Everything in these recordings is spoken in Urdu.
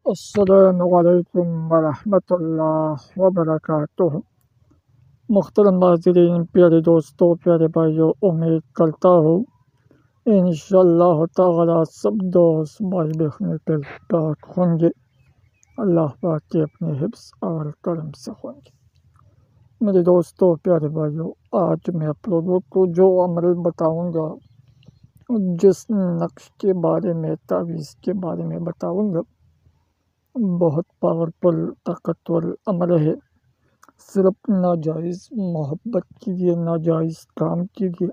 السلام علیکم ورحمۃ اللہ وبرکاتہ۔ محترم ناظرین، پیارے دوستوں، پیارے بھائیوں، امید کرتا ہوں انشاءاللہ تعالی سب دوست بھائی بہنیں ٹھیک ٹھاک ہوں گے، اللہ پاک کے اپنے حفظ اور کرم سے ہوں گے۔ میرے دوستوں، پیارے بھائیوں، آج میں آپ لوگوں کو جو عمل بتاؤں گا، جس نقش کے بارے میں، تعویذ کے بارے میں بتاؤں گا، بہت پاورفل طاقتور عمل ہے۔ صرف ناجائز محبت کیجیے، ناجائز کام کیجیے،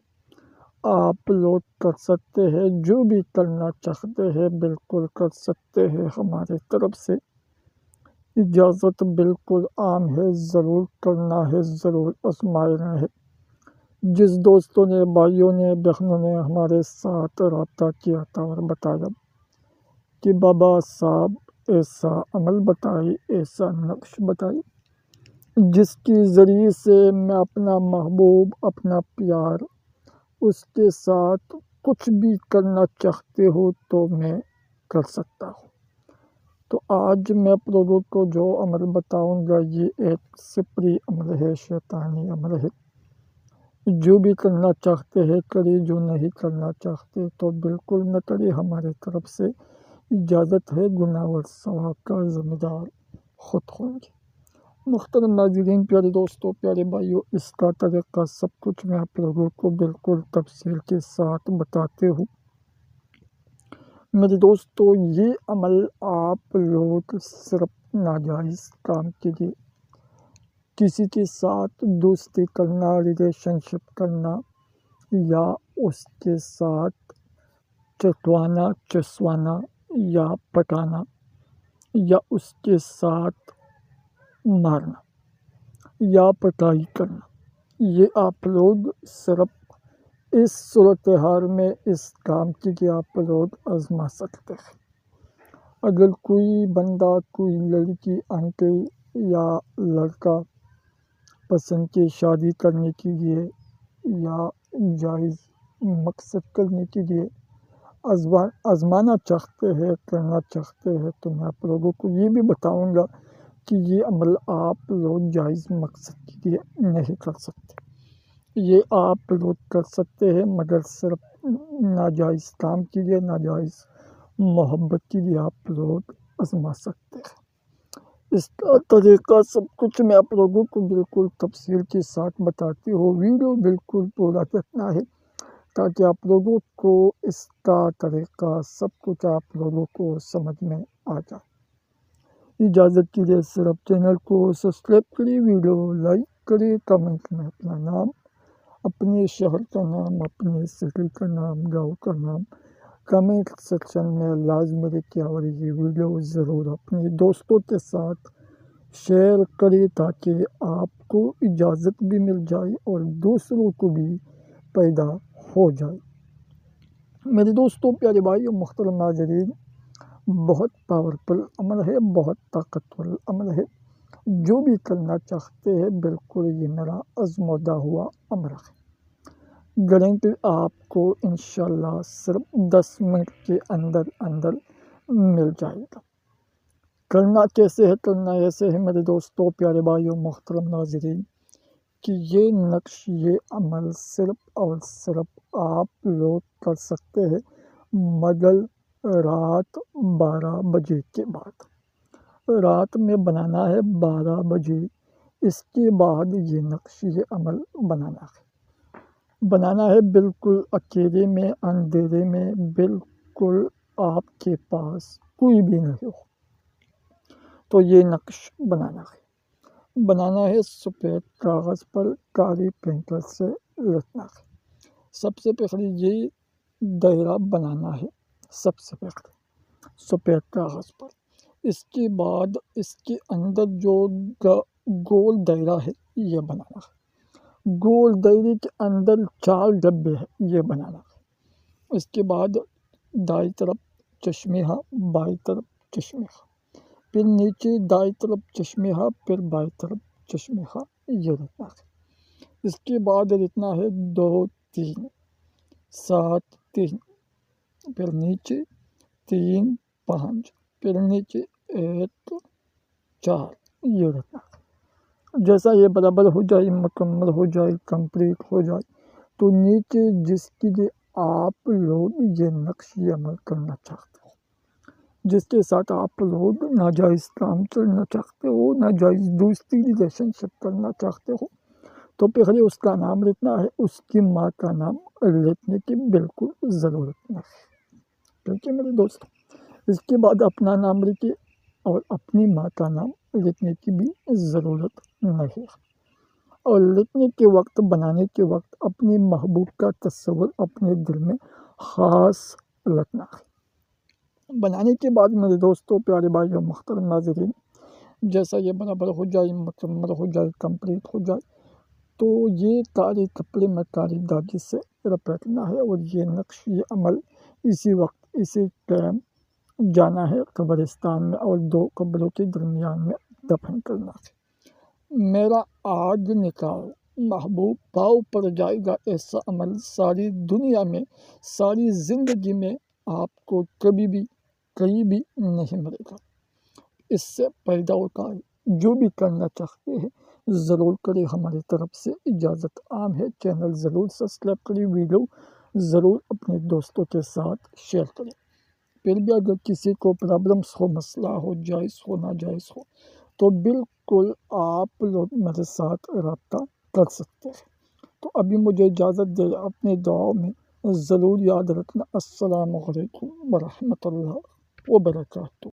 آپ لوگ کر سکتے ہیں، جو بھی کرنا چاہتے ہیں بالکل کر سکتے ہیں۔ ہمارے طرف سے اجازت بالکل عام ہے، ضرور کرنا ہے، ضرور آزمانا ہے۔ جس دوستوں نے، بھائیوں نے، بہنوں نے ہمارے ساتھ رابطہ کیا تھا اور بتایا کہ بابا صاحب ایسا عمل بتائی، ایسا نقش بتائی جس کے ذریعے سے میں اپنا محبوب، اپنا پیار، اس کے ساتھ کچھ بھی کرنا چاہتے ہو تو میں کر سکتا ہوں۔ تو آج میں آپ لوگوں کو جو عمل بتاؤں گا، یہ ایک سپری عمل ہے، شیطانی عمل ہے۔ جو بھی کرنا چاہتے ہیں کرے، جو نہیں کرنا چاہتے تو بالکل نہ کرے۔ ہمارے طرف سے اجازت ہے، گناہ اور ثواب کا ذمہ دار خود ہوں گے۔ محترم ناظرین، پیارے دوستوں، پیارے بھائیوں، اس کا طریقہ سب کچھ میں آپ لوگوں کو بالکل تفصیل کے ساتھ بتاتے ہوں۔ میرے دوستوں، یہ عمل آپ لوگ صرف ناجائز کام کیجیے، کسی کے ساتھ دوستی کرنا، ریلیشن شپ کرنا، یا اس کے ساتھ چٹوانا، چسوانا یا پٹانا، یا اس کے ساتھ مارنا یا پٹائی کرنا، یہ آپ لوگ صرف اس صورتحال میں اس کام کی آپ لوگ آزما سکتے ہیں۔ اگر کوئی بندہ، کوئی لڑکی، آنٹی یا لڑکا پسند کی شادی کرنے کے لیے یا جائز مقصد کرنے کے لیے آزمانا چاہتے ہیں، کرنا چاہتے ہیں، تو میں آپ لوگوں کو یہ بھی بتاؤں گا کہ یہ عمل آپ لوگ جائز مقصد کے لیے نہیں کر سکتے۔ یہ آپ لوگ کر سکتے ہیں مگر صرف ناجائز کام کے لیے، ناجائز محبت کے لیے آپ لوگ آزما سکتے ہیں۔ اس کا طریقہ سب کچھ میں آپ لوگوں کو بالکل تفصیل کے ساتھ بتاتی ہوں۔ ویڈیو بالکل پورا دیکھنا ہے تاکہ آپ لوگوں کو اس کا طریقہ سب کچھ آپ لوگوں کو سمجھ میں آ جائے۔ اجازت کے لیے صرف چینل کو سبسکرائب کریں، ویڈیو لائک کریں، کمنٹ میں اپنا نام، اپنے شہر کا نام، اپنے سٹی کا نام، گاؤں کا نام کمنٹ سیکشن میں لازمی لکھیں، اور یہ ویڈیو ضرور اپنے دوستوں کے ساتھ شیئر کریں تاکہ آپ کو اجازت بھی مل جائے اور دوسروں کو بھی پیدا ہو جائے۔ میرے دوستوں، پیارے بھائیوں، محترم ناظرین، بہت پاورفل عمل ہے، بہت طاقتور عمل ہے۔ جو بھی کرنا چاہتے ہیں بالکل یہ میرا آزمودہ ہوا عمل ہے۔ گارنٹی آپ کو انشاءاللہ صرف 10 منٹ کے اندر اندر مل جائے گا۔ کرنا کیسے ہے؟ کرنا ایسے ہے میرے دوستوں، پیارے بھائیوں، محترم ناظرین، کہ یہ نقش، یہ عمل صرف اور صرف آپ لوگ کر سکتے ہیں مگر رات 12 بجے کے بعد۔ رات میں بنانا ہے 12 بجے، اس کے بعد یہ نقش، یہ عمل بنانا ہے بالکل اکیلے میں، اندھیرے میں، بالکل آپ کے پاس کوئی بھی نہیں ہو تو یہ نقش بنانا ہے سفید کاغذ پر، کالی پینسل سے لکھنا ہے۔ سب سے پہلے یہ دائرہ بنانا ہے، سب سے پہلے سفید کاغذ پر۔ اس کے بعد اس کے اندر جو گول دائرہ ہے یہ بنانا ہے۔ گول دائرے کے اندر 4 ڈبے ہیں، یہ بنانا ہے۔ اس کے بعد دائیں طرف چشمے ہاں، بائیں طرف چشمے ہاں، پھر نیچے دائیں طرف چشمے ہاں، پھر بائیں طرف چشمے ہاں، یہ لکھنا ہے۔ اس کے بعد لکھنا ہے 2 3 7 3، پھر نیچے 3 5، پھر نیچے 8 4 یہ رکھنا۔ جیسا یہ برابر ہو جائے، مکمل ہو جائے، کمپلیٹ ہو جائے، تو نیچے جس کے لیے آپ لوگ یہ نقش عمل کرنا چاہتے ہو، جس کے ساتھ آپ لوگ ناجائز کام کرنا چاہتے ہو، ناجائز دوستی ریلیشن شپ کرنا چاہتے ہو، تو پہلے اس کا نام لکھنا ہے، اس کی ماں کا نام لکھنے کی بالکل ضرورت نہیں، ٹھیک ہے میرے دوست۔ اس کے بعد اپنا نام لکھیے اور اپنی ماں کا نام لکھنے کی بھی ضرورت نہیں، اور لکھنے کے وقت، بنانے کے وقت اپنی محبوب کا تصور اپنے دل میں خاص رکھنا ہے۔ بنانے کے بعد میرے دوستوں، پیارے بھائیوں، محترم ناظرین، جیسا یہ برابر ہو جائے، مکمل ہو جائے، کمپلیٹ ہو جائے، تو یہ کاری کپڑے میں کاری داغی سے لپیٹنا ہے، اور یہ نقش عمل اسی وقت، اسی ٹائم جانا ہے قبرستان میں، اور 2 قبروں کے درمیان میں دفن کرنا ہے۔ میرا آج نکاح محبوب پاؤ پڑ جائے گا، ایسا عمل ساری دنیا میں، ساری زندگی میں آپ کو کبھی بھی، کہیں بھی نہیں ملے گا۔ اس سے پیدا ہوتا ہے، جو بھی کرنا چاہتے ہیں ضرور کریں، ہماری طرف سے اجازت عام ہے۔ چینل ضرور سبسکرائب کریں، ویڈیو ضرور اپنے دوستوں کے ساتھ شیئر کریں۔ پھر بھی اگر کسی کو پرابلمس ہو، مسئلہ ہو، جائز ہو، ناجائز ہو، تو بالکل آپ لوگ میرے ساتھ رابطہ کر سکتے ہیں۔ تو ابھی مجھے اجازت دے، اپنے دعاؤں میں ضرور یاد رکھنا۔ السلام علیکم ورحمۃ اللہ وبرکاتہ۔